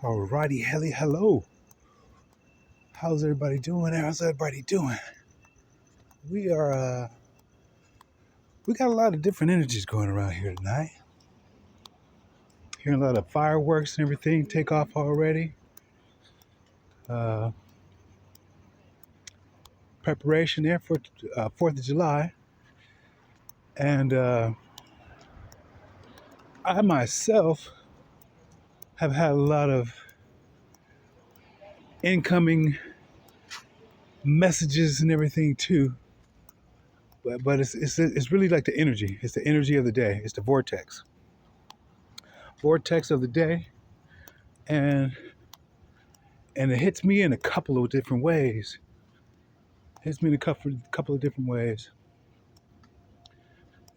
Alrighty, hello. How's everybody doing? How's everybody doing? We are we got a lot of different energies going around here tonight. Hearing a lot of fireworks and everything take off already. Uh, Preparation there for 4th of July. And I myself have had a lot of incoming messages and everything too. But it's really like the energy. It's the energy of the day. It's the vortex of the day, and it hits me in a couple of different ways. Couple of different ways.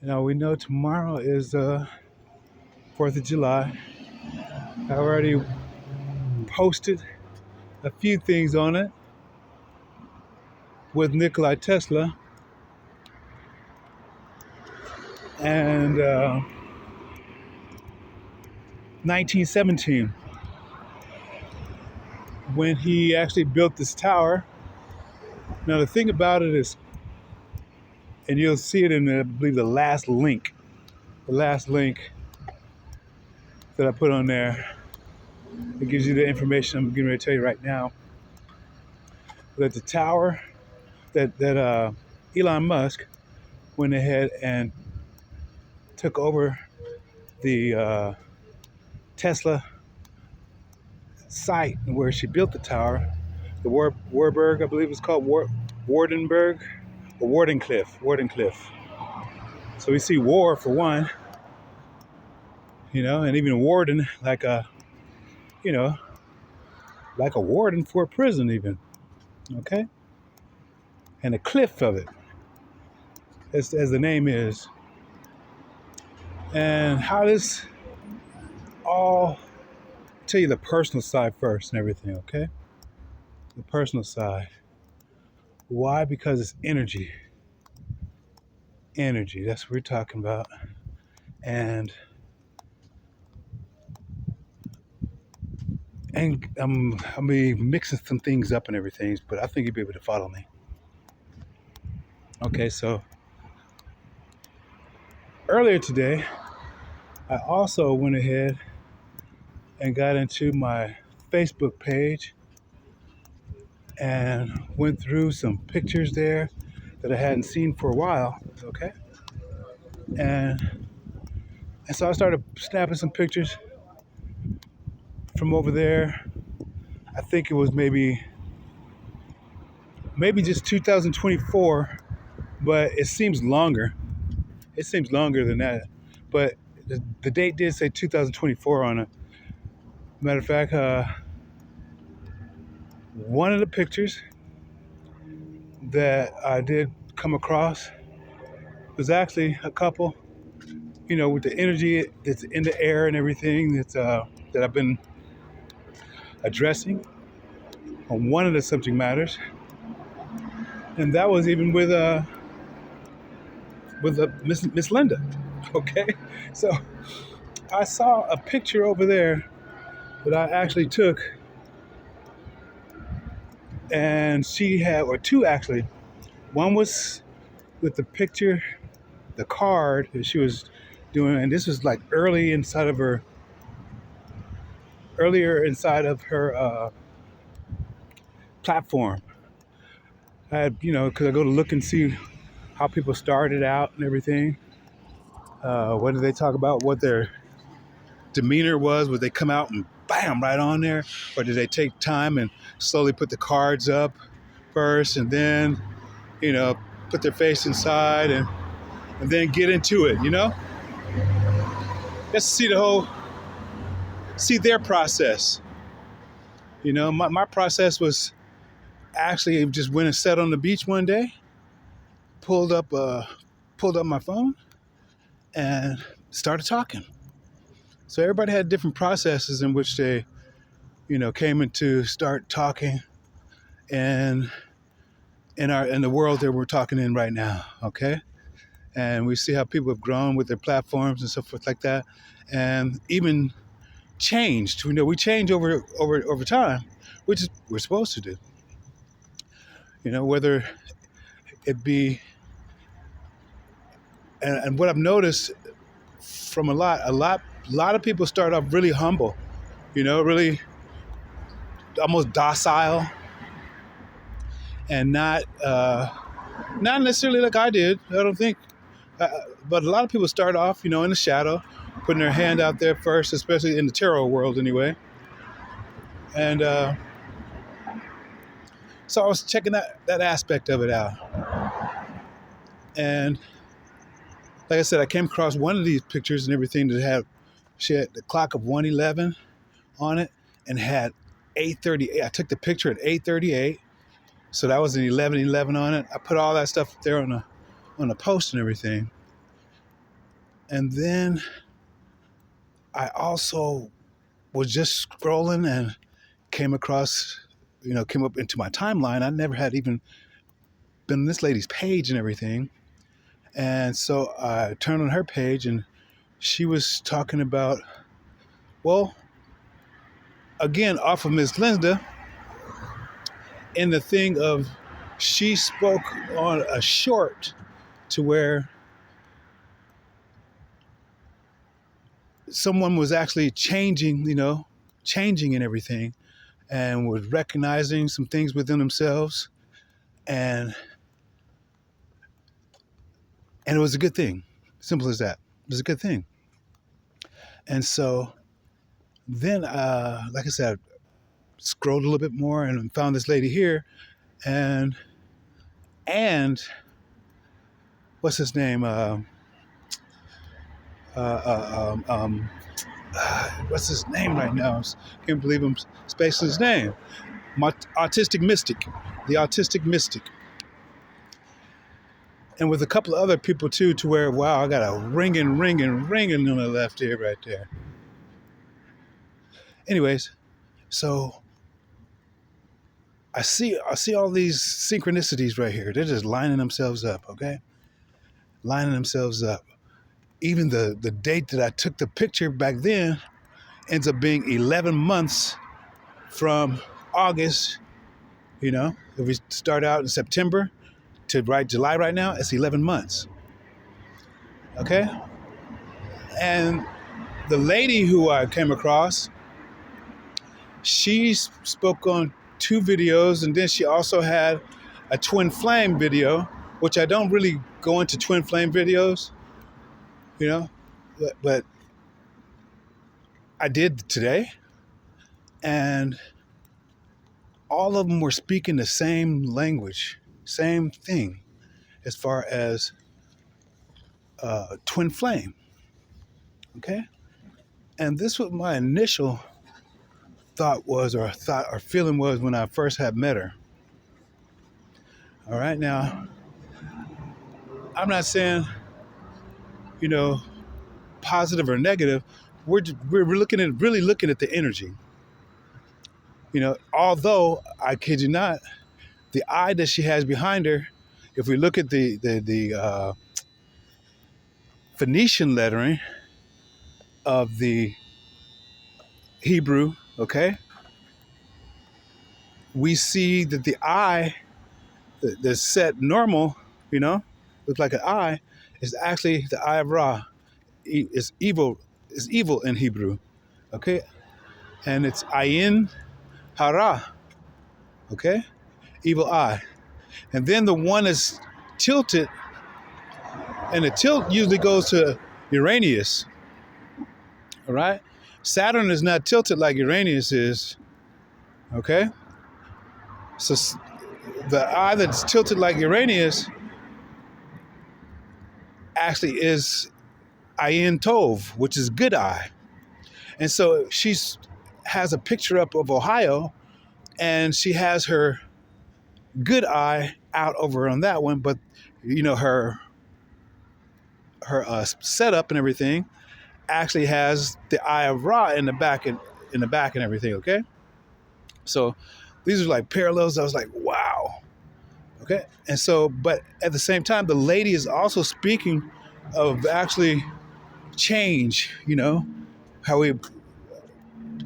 Now we know tomorrow is 4th of July. I already posted a few things on it with Nikola Tesla, and 1917 when he actually built this tower. Now the thing about it is, and you'll see it in I believe the last link that I put on there. It gives you the information I'm getting ready to tell you right now. That the tower that Elon Musk went ahead and took over the Tesla site where she built the tower, the Warburg, I believe it's called Wardenburg or Wardenclyffe. So we see war for one, and even warden like a warden for a prison even, okay? And the cliff of it, as the name is. And how this all, tell you the personal side first and everything, okay? The personal side. Why? Because it's energy. Energy, that's what we're talking about. And I'll be mixing some things up and everything, but I think you'll be able to follow me. Okay, so earlier today, I also went ahead and got into my Facebook page and went through some pictures there that I hadn't seen for a while, okay? And so I started snapping some pictures from over there. I think it was maybe just 2024, but it seems longer. It seems longer than that. But the date did say 2024 on it. Matter of fact, one of the pictures that I did come across was actually a couple, with the energy that's in the air and everything that I've been addressing on one of the subject matters, and that was even with Miss Linda. Okay, so I saw a picture over there that I actually took, and she had, or two actually. One was with the picture, the card that she was doing, and this was like earlier inside of her platform. I had, because I go to look and see how people started out and everything. What did they talk about? What their demeanor was? Would they come out and bam, right on there? Or did they take time and slowly put the cards up first and then, put their face inside and then get into it, Let's see see their process. My process was actually just went and sat on the beach one day, pulled up my phone and started talking. So everybody had different processes in which they, came into start talking and in the world that we're talking in right now, okay? And we see how people have grown with their platforms and so forth like that. And even changed. We change over time, which is we're supposed to do. Whether it be, and what I've noticed from a lot of people start off really humble, really almost docile, and not necessarily like I did. I don't think, but a lot of people start off, in the shadow, putting their hand out there first, especially in the tarot world, anyway. And so I was checking that aspect of it out, and like I said, I came across one of these pictures and everything that she had the clock of 1:11 on it, and had 8:38. I took the picture at 8:38, so that was an 11:11 on it. I put all that stuff there on a post and everything, and then I also was just scrolling and came across, came up into my timeline. I never had even been on this lady's page and everything, and so I turned on her page, and she was talking about, well, again, off of Miss Linda, in the thing of, she spoke on a short to where someone was actually changing and everything, and was recognizing some things within themselves, and it was a good thing. Simple as that. It was a good thing. And so then, like I said, I scrolled a little bit more and found this lady here, and what's his name? What's his name right now? I can't believe I'm spacing his name. The Autistic Mystic. And with a couple of other people too, to where, wow, I got a ringing on the left ear right there. Anyways, so I see all these synchronicities right here. They're just lining themselves up, okay? Lining themselves up. Even the date that I took the picture back then ends up being 11 months from August. If we start out in September to July right now, it's 11 months. Okay? And the lady who I came across, she spoke on 2 videos, and then she also had a twin flame video, which I don't really go into twin flame videos, but I did today, and all of them were speaking the same language, same thing, as far as twin flame. Okay? And this was my initial thought or feeling was when I first had met her. All right, now, I'm not saying, positive or negative. We're really looking at the energy. Although, I kid you not, the eye that she has behind her, if we look at the Phoenician lettering of the Hebrew, okay, we see that the eye that's set normal, looks like an eye, is actually the eye of Ra. It's evil in Hebrew, okay, and it's ayin hara, okay, evil eye. And then the one is tilted, and the tilt usually goes to Uranus. All right, Saturn is not tilted like Uranus is. Okay, so the eye that's tilted like Uranus actually is Ayin Tov, which is good eye. And so she has a picture up of Ohio, and she has her good eye out over on that one, but her setup and everything actually has the eye of Ra in the back and everything. Okay, so these are like parallels. I was like, wow. Okay, and so, but at the same time, the lady is also speaking of actually change. How we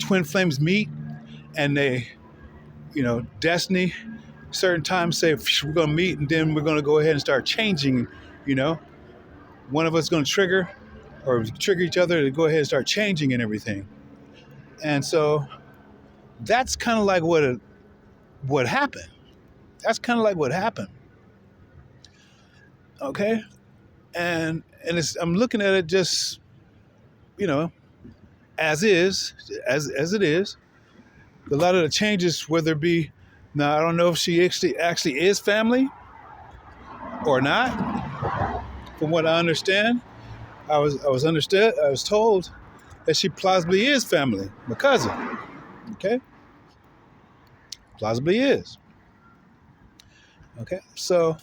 twin flames meet and they, destiny, certain times say we're going to meet and then we're going to go ahead and start changing, you know. One of us going to trigger or trigger each other to go ahead and start changing and everything. And so that's kind of like what happened. That's kind of like what happened. Okay? I'm looking at it just, as is, as it is. A lot of the changes, whether it be now, I don't know if she actually is family or not. From what I understand, I was told that she plausibly is family, my cousin. Okay, plausibly is. Okay, so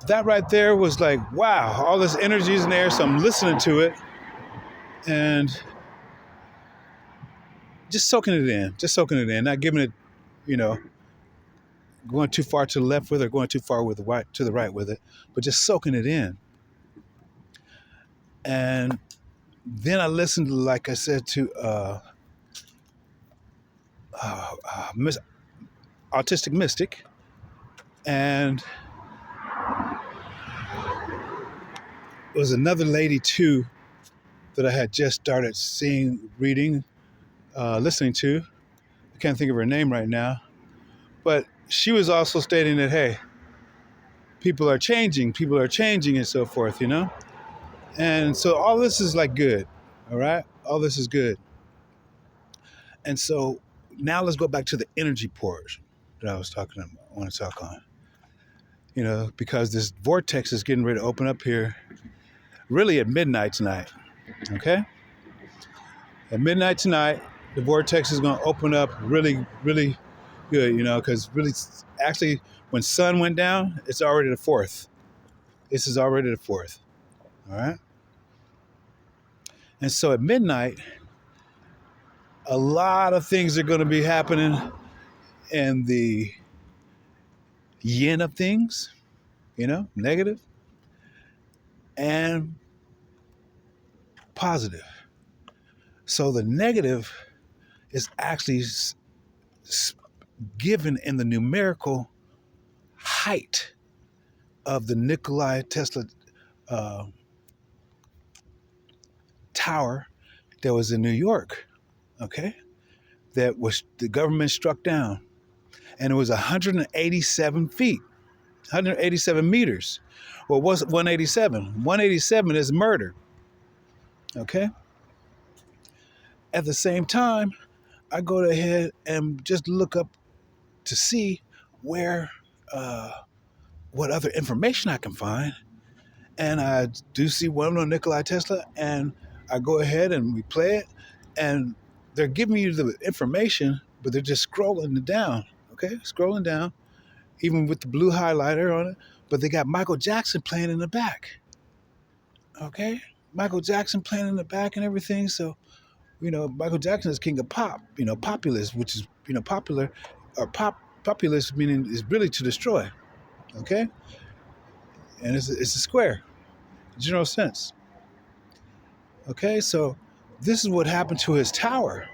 that right there was like, wow, all this energy is in there. So I'm listening to it and just soaking it in, not giving it, going too far to the left with it, or going too far to the right with it, but just soaking it in. And then I listened, like I said, to Autistic Mystic, and it was another lady too that I had just started listening to. I can't think of her name right now, but she was also stating that, hey, people are changing, and so forth, And so all this is like good, all right? All this is good. And so now let's go back to the energy portion that I want to talk on. Because this vortex is getting ready to open up here really at midnight tonight, okay? At midnight tonight, the vortex is going to open up really, really good, because really, actually, when sun went down, it's already the 4th. This is already the 4th, all right? And so at midnight, a lot of things are going to be happening in the yin of things, negative and positive. So the negative is actually given in the numerical height of the Nikola Tesla tower that was in New York, okay? That was the government struck down. And it was 187 feet, 187 meters. Well, it wasn't 187. 187 is murder, okay? At the same time, I go ahead and just look up to see what other information I can find. And I do see one on Nikola Tesla, and I go ahead and we play it, and they're giving you the information, but they're just scrolling it down, okay? Scrolling down, even with the blue highlighter on it, but they got Michael Jackson playing in the back, okay? Michael Jackson playing in the back and everything, so, Michael Jackson is king of pop, populist, which is, popular, or populist meaning is really to destroy, okay? And it's a square, general sense. Okay, so this is what happened to his tower.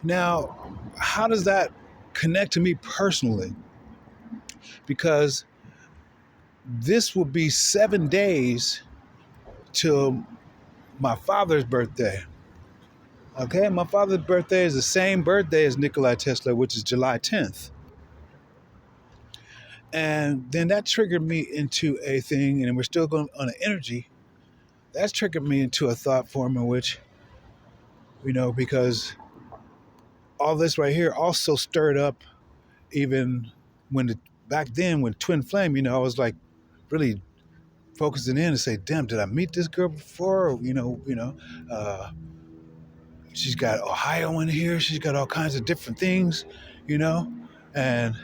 Now, how does that connect to me personally? Because this will be 7 days till my father's birthday. Okay, my father's birthday is the same birthday as Nikola Tesla, which is July 10th. And then that triggered me into a thing, and we're still going on an energy. That's triggered me into a thought form in which, because all this right here also stirred up even back then when Twin Flame, I was like really focusing in and say, damn, did I meet this girl before? Or, she's got Ohio in here. She's got all kinds of different things, and,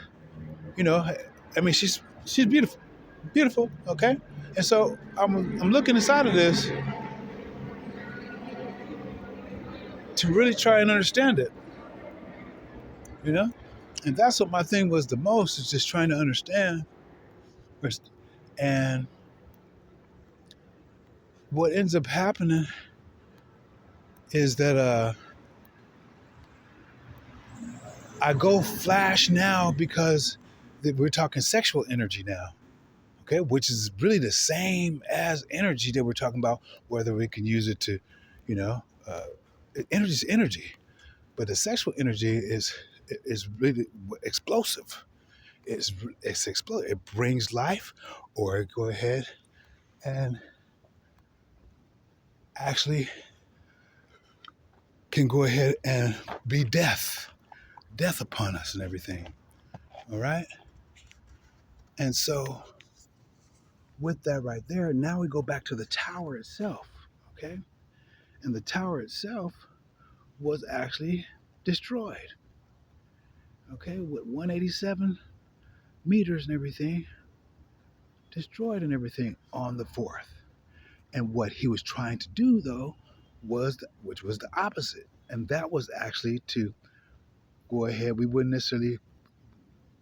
she's beautiful. Okay. And so I'm looking inside of this to really try and understand it, and that's what my thing was the most, is just trying to understand. And what ends up happening is that I go flash now because we're talking sexual energy now, okay, which is really the same as energy that we're talking about, whether we can use it to, you know, energy is energy, but the sexual energy is really explosive. It's explosive. It brings life, or go ahead and actually can go ahead and be death upon us and everything. All right, and so with that right there, now we go back to the tower itself, okay? And the tower itself was actually destroyed, okay, with 187 meters and everything, destroyed and everything on the 4th. And what he was trying to do, though, which was the opposite, and that was actually to go ahead. We wouldn't necessarily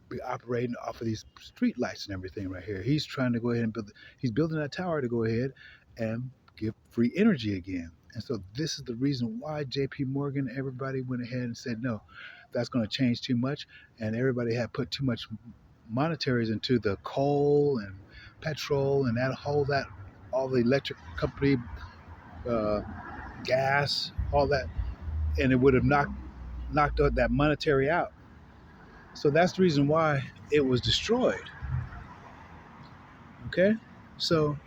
be operating off of these street lights and everything right here. He's trying to go ahead and he's building that tower to go ahead and give free energy again. And so this is the reason why JP Morgan, everybody went ahead and said, no, that's going to change too much. And everybody had put too much monetaries into the coal and petrol and all the electric company, uh, gas, all that. And it would have knocked that monetary out. So that's the reason why it was destroyed. Okay, so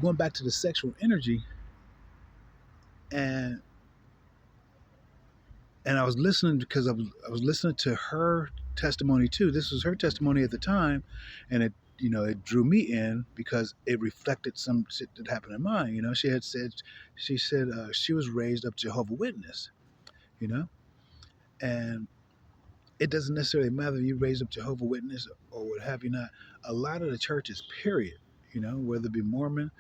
going back to the sexual energy, and I was listening because I was listening to her testimony too. This was her testimony at the time, and it drew me in because it reflected some shit that happened in mine. She said she was raised up Jehovah's Witness, you know, and it doesn't necessarily matter if you raised up Jehovah's Witness or what have you not. A lot of the churches, period, whether it be Mormon.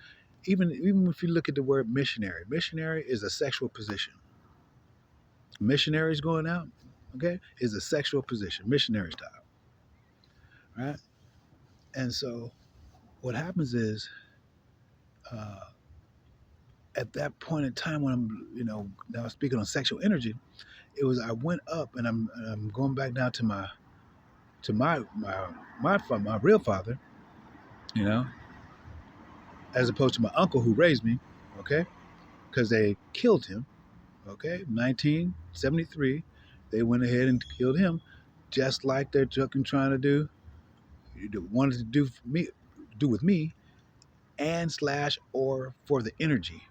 Even if you look at the word missionary is a sexual position. Missionaries going out, okay, is a sexual position, missionary style, right? And so what happens is, uh, at that point in time when now speaking on sexual energy, it was I went up and I'm going back now to my real father, you know, as opposed to my uncle who raised me, okay, because they killed him. Okay, 1973, they went ahead and killed him, just like they're trying to wanted to do with me, and slash or for the energy.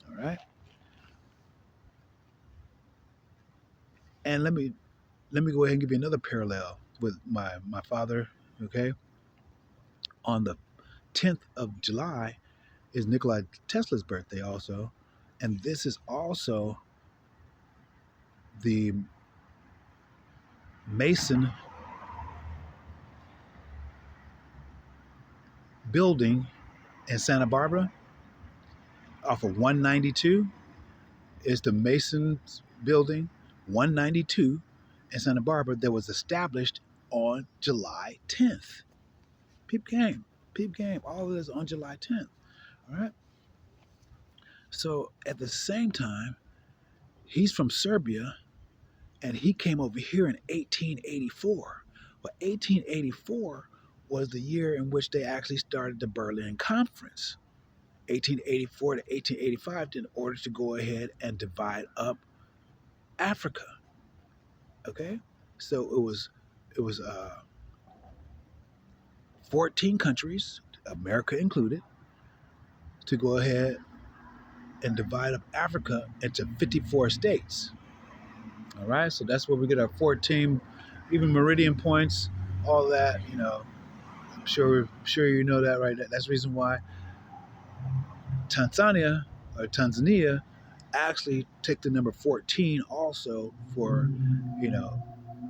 All right, and let me go ahead and give you another parallel with my father. Okay, on the 10th of July is Nikola Tesla's birthday also, and this is also the Mason building in Santa Barbara off of 192 is the Masons building 192 in Santa Barbara that was established on July 10th. Peep game. All of this on July 10th. All right. So at the same time, he's from Serbia and he came over here in 1884. Well, 1884 was the year in which they actually started the Berlin Conference. 1884 to 1885 in order to go ahead and divide up Africa. Okay, so it was 14 countries, America included, to go ahead and divide up Africa into 54 states. All right, so that's where we get our 14, even meridian points, all that. I'm sure you know that, right? That's the reason why Tanzania actually take the number 14 also for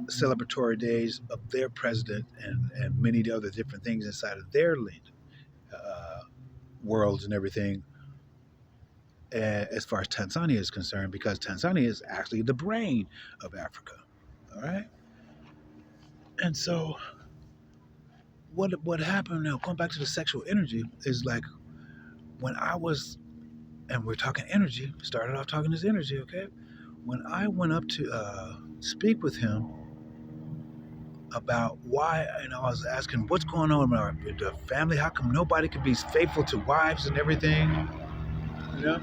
celebratory days of their president and many other different things inside of their uh, worlds and everything, as far as Tanzania is concerned, because Tanzania is actually the brain of Africa. All right, and so what happened now? Going back to the sexual energy is like when I was, and we're talking energy. Started off talking this energy, okay? when I went up to speak with him about why, and I was asking what's going on with the family, how come nobody could be faithful to wives and everything, you know?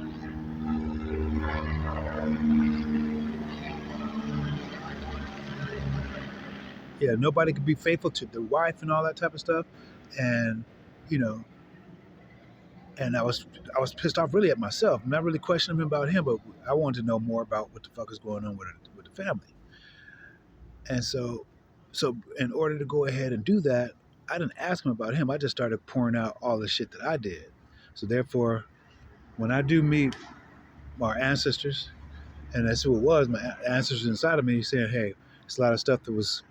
Yeah, nobody could be faithful to their wife and all that type of stuff. And, you know, and I was pissed off really at myself. I'm not really questioning him about him, but I wanted to know more about what the fuck is going on with the family. And so in order to go ahead and do that, I didn't ask him about him. I just started pouring out all the shit that I did. So therefore, when I do meet our ancestors, and that's who it was, my ancestors inside of me saying, "Hey, it's a lot of stuff that was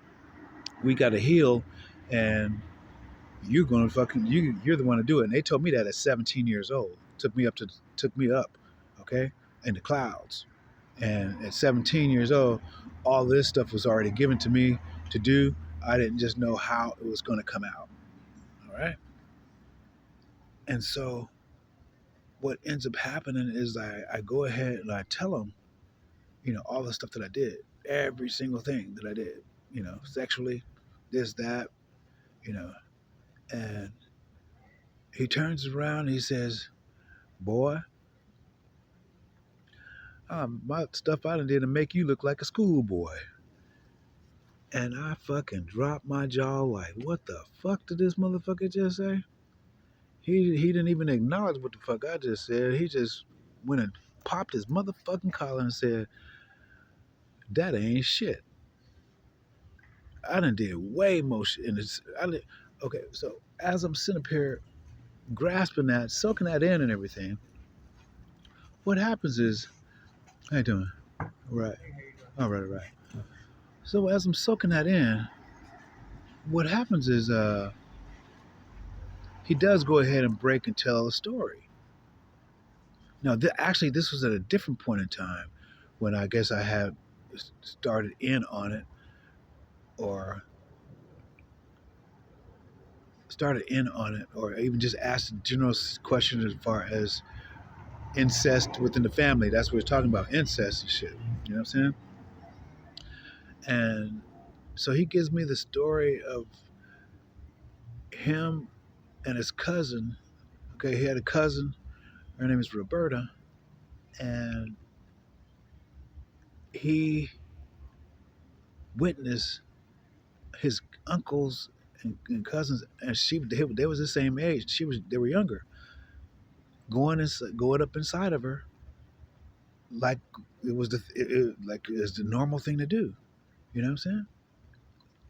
we got to heal, and you're gonna fucking you're the one to do it." And they told me that at 17 years old. Took me up, okay, in the clouds. And at 17 years old, all this stuff was already given to me to do. I didn't just know how it was going to come out. All right. And so what ends up happening is I go ahead and I tell him, all the stuff that I did, every single thing that I did, sexually, this, that, you know, and he turns around and he says, "Boy, my stuff I done did to make you look like a schoolboy." And I fucking dropped my jaw like, what the fuck did this motherfucker just say? He didn't even acknowledge what the fuck I just said. He just went and popped his motherfucking collar and said, "That ain't shit. I done did way more shit." And okay, so as I'm sitting up here grasping that, soaking that in and everything, what happens is, how you doing? Right. All right, all right. So as I'm soaking that in, what happens is he does go ahead and break and tell a story. Now, actually, this was at a different point in time when I guess I had started in on it, or even just asked a general question as far as incest within the family. That's what we're talking about, incest and shit. You know what I'm saying? And so he gives me the story of him and his cousin. Okay, he had a cousin. Her name is Roberta, and he witnessed his uncles and cousins, and they was the same age. They were younger, going up inside of her like it was like it's the normal thing to do. You know what I'm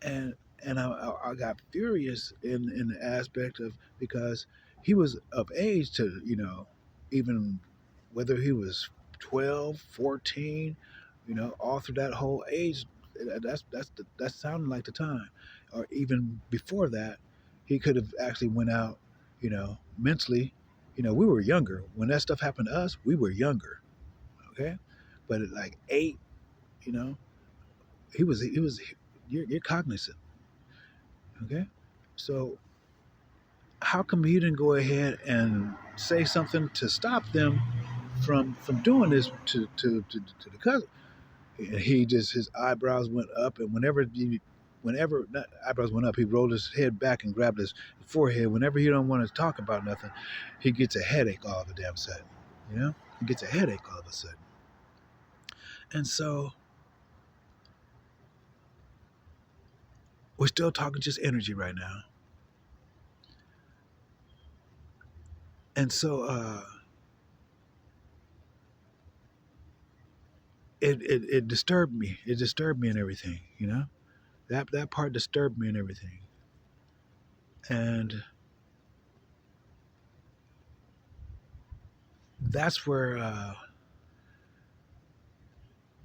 saying? And I got furious in the aspect of, because he was of age to, even whether he was 12, 14, all through that whole age. That's sounding like the time, or even before that, he could have actually went out, mentally. We were younger when that stuff happened to us. We were younger, okay, but at like 8, you know, he was. You're cognizant, okay. So how come he didn't go ahead and say something to stop them from doing this to the cousin? And he just, his eyebrows went up, and whenever not eyebrows went up, he rolled his head back and grabbed his forehead. Whenever he don't want to talk about nothing, he gets a headache all of a damn sudden. He gets a headache all of a sudden. And so we're still talking just energy right now. And so it disturbed me. It disturbed me and everything. That part disturbed me and everything. And that's where I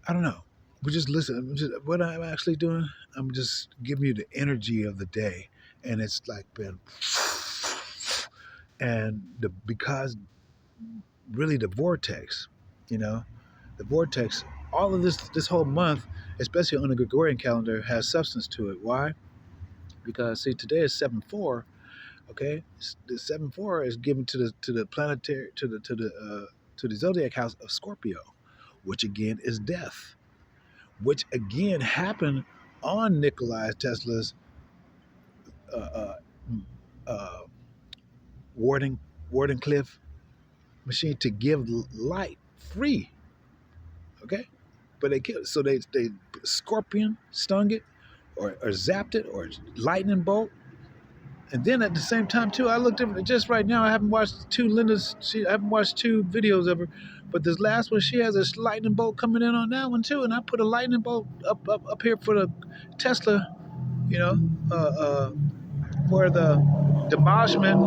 don't know. We just listen. What I'm actually doing, I'm just giving you the energy of the day, and it's like been, and because really the vortex, the vortex. All of this whole month, especially on the Gregorian calendar, has substance to it. Why? Because see, today is 7/4. Okay, the 7/4 is given to the planetary to the zodiac house of Scorpio. which again is death, which again happened on Nikola Tesla's uh, uh, uh, Warden Wardenclyffe machine to give light free. Okay, but they killed. So they scorpion stung it, or zapped it, or lightning bolt. And then at the same time too, I looked at just right now. I haven't watched I haven't watched two videos of her, but this last one, she has a lightning bolt coming in on that one too. And I put a lightning bolt up here for the Tesla, you know, uh, uh, for the demolishment.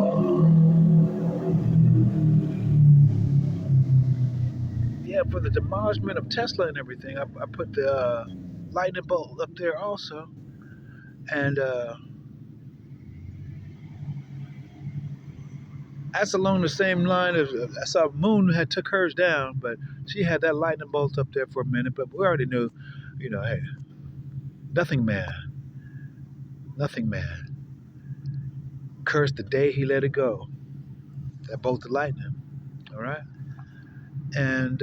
Yeah, for the demolishment of Tesla and everything. I put the lightning bolt up there also, and that's along the same line as I saw Moon had took hers down, but she had that lightning bolt up there for a minute. But we already knew, hey, nothing man, cursed the day he let it go. That bolt of lightning, all right, and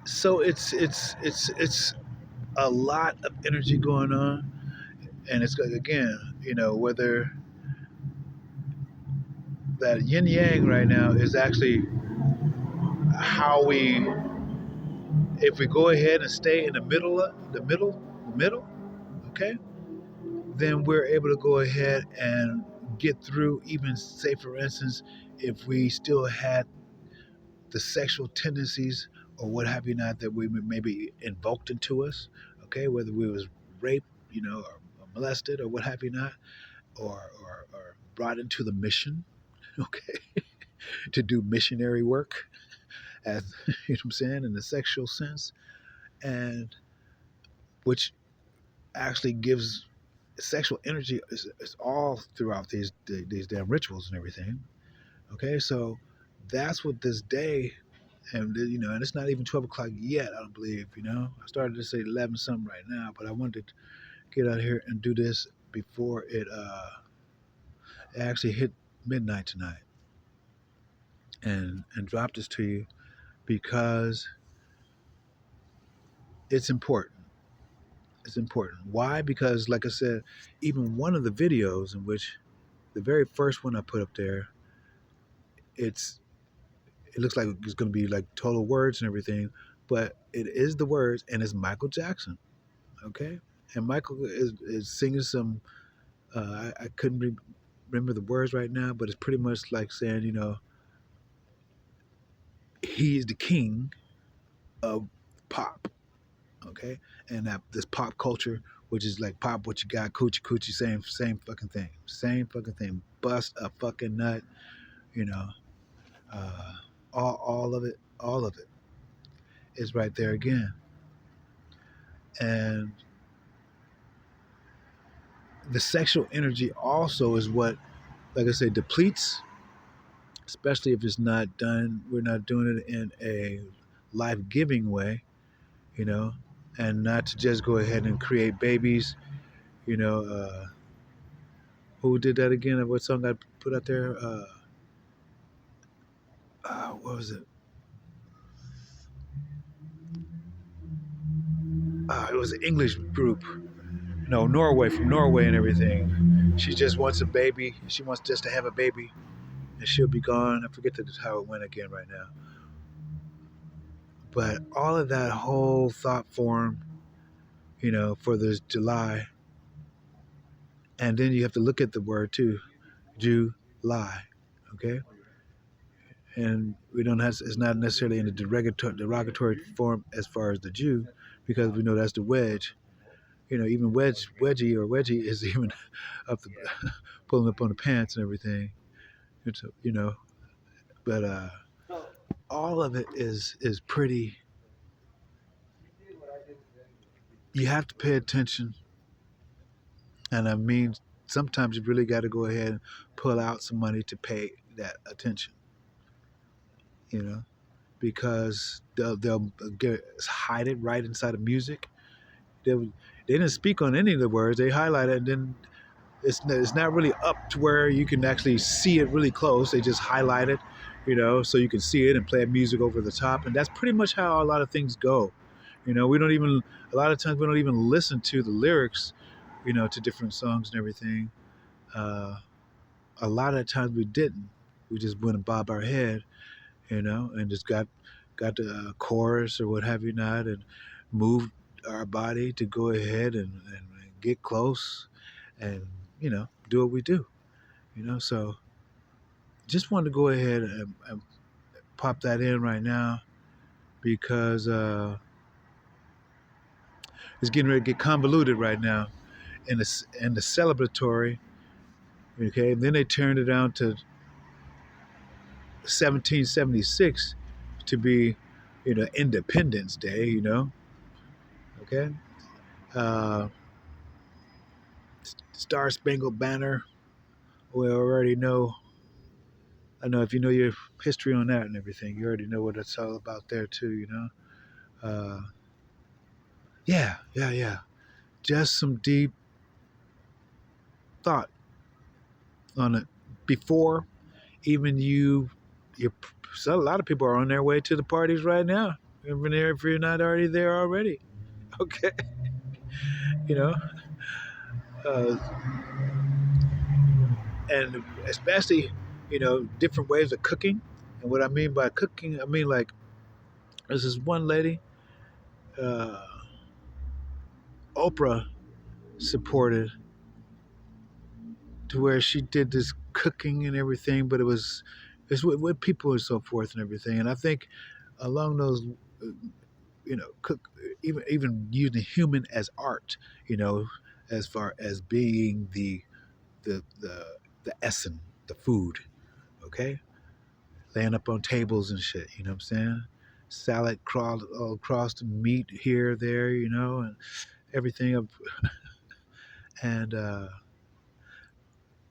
so it's a lot of energy going on, and it's again, whether that yin yang right now is actually how if we go ahead and stay in the middle, okay, then we're able to go ahead and get through, even say for instance, if we still had the sexual tendencies or what have you not that we maybe invoked into us, okay, whether we was raped, or molested or what have you not, or brought into the mission, okay, to do missionary work, as you know what I'm saying, in the sexual sense, and which actually gives sexual energy is all throughout these damn rituals and everything. Okay, so that's what this day, and and it's not even 12 o'clock yet. I don't believe. I started to say 11 something right now, but I wanted to get out here and do this before it actually hit midnight tonight, and drop this to you because it's important. It's important. Why? Because, like I said, even one of the videos in which the very first one I put up there, it looks like it's going to be like total words and everything, but it is the words, and it's Michael Jackson, okay? And Michael is singing some. I couldn't remember the words right now, but it's pretty much like saying, he is the king of pop, okay? And that this pop culture, which is like pop what you got, coochie coochie, same fucking thing. Bust a fucking nut, you know. Uh, all of it is right there again. And the sexual energy also is what, like I say, depletes, especially if it's not done. We're not doing it in a life-giving way, and not to just go ahead and create babies. Who did that again? What song I put out there? What was it? It was an English group. No, from Norway and everything. She just wants a baby. She wants just to have a baby, and she'll be gone. I forget how it went again right now. But all of that whole thought form, for this July, and then you have to look at the word too, July, okay? And we don't have, it's not necessarily in a derogatory form as far as the Jew, because we know that's the wedge. Even wedgie is even up the, pulling up on the pants and everything. It's, but all of it is pretty. You have to pay attention, and I mean, sometimes you really got to go ahead and pull out some money to pay that attention. Because they'll hide it right inside of music. They didn't speak on any of the words. They highlight it, and then it's not really up to where you can actually see it really close. They just highlight it, so you can see it and play music over the top. And that's pretty much how a lot of things go. We don't even, a lot of times we don't even listen to the lyrics, to different songs and everything. Uh, a lot of times we didn't. We just went and bob our head, and just got the chorus or what have you not, and moved our body to go ahead and get close and, do what we do, So just wanted to go ahead and pop that in right now because it's getting ready to get convoluted right now in the celebratory. Okay, and then they turned it down to 1776 to be, Independence Day. Okay, uh, Star Spangled Banner. We already know. I know if you know your history on that and everything, you already know what it's all about there too. Uh, yeah, yeah, yeah. Just some deep thought on it before even you. So a lot of people are on their way to the parties right now. If you're not already there already, okay, you know, uh, and especially different ways of cooking. And what I mean by cooking, I mean like there's this one lady, uh, Oprah supported to where she did this cooking and everything, but it's with people and so forth and everything. And I think along those, uh, cook, even using human as art, as far as being the the the essence, the food, okay, laying up on tables and shit. You know what I'm saying? Salad crawled all across the meat here, there, and everything up, and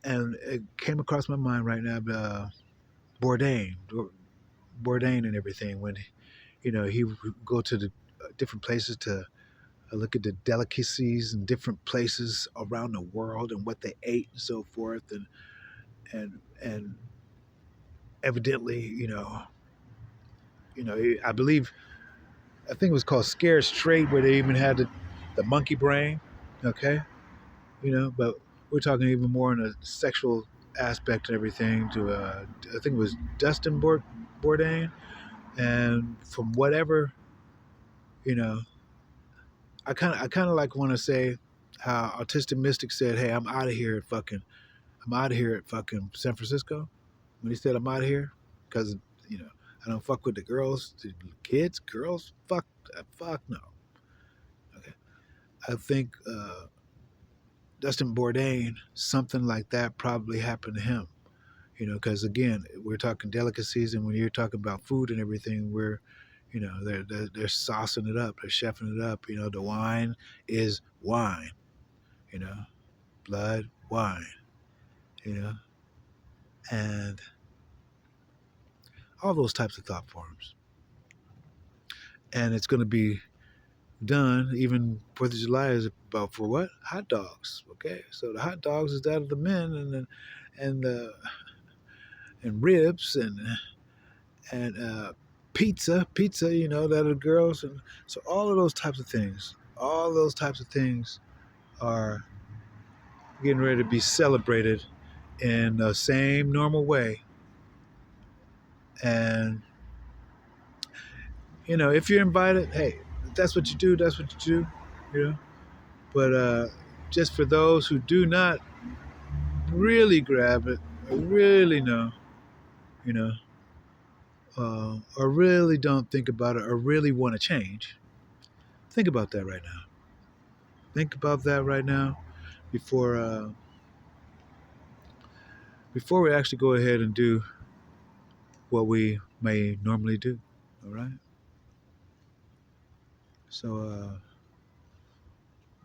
it came across my mind right now. Bourdain, Bourdain, and everything when he would go to the different places to look at the delicacies in different places around the world and what they ate and so forth, and evidently, I believe I think it was called Scared Straight, where they even had the monkey brain, okay, but we're talking even more in a sexual aspect and everything. To I think it was Dustin Bourdain, and from whatever, you know, I kind of like want to say how Autistic Mystic said, "Hey, I'm out of here at fucking San Francisco." When he said, "I'm out of here," because you know, I don't fuck with the girls, the kids, girls. Fuck no. Okay, I think Dustin Bourdain, something like that probably happened to him. Because again, we're talking delicacies, and when you're talking about food and everything, they're saucing it up, they're chefing it up. The wine is wine. You know, blood, wine. You know, and all those types of thought forms. And it's going to be done. Even 4th of July is about for what? Hot dogs. Okay, so the hot dogs is that of the men, and the and ribs and pizza. That of the girls, and so all of those types of things. All those types of things are getting ready to be celebrated in the same normal way. And if you're invited, hey, if that's what you do. That's what you do. You know. But just for those who do not really grab it, or really know, you know, or really don't think about it, or really want to change, think about that right now. Think about that right now before before we actually go ahead and do what we may normally do. All right. So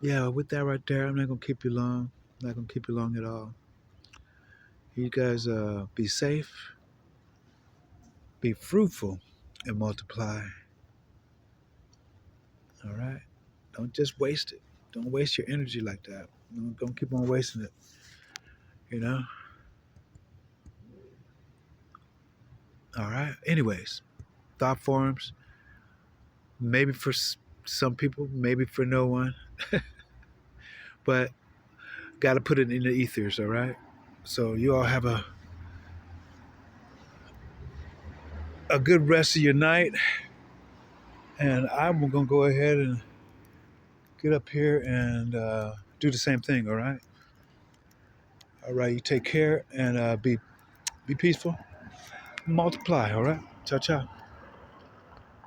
yeah, with that right there, I'm not gonna keep you long. I'm not gonna keep you long at all. You guys be safe, be fruitful, and multiply. All right. Don't just waste it. Don't waste your energy like that. Don't keep on wasting it. You know. All right. Anyways, thought forums, maybe for some people, maybe for no one, but got to put it in the ethers. All right. So you all have a good rest of your night, and I'm gonna go ahead and get up here and do the same thing. All right. All right. You take care and be peaceful. Multiply. All right. Ciao, ciao.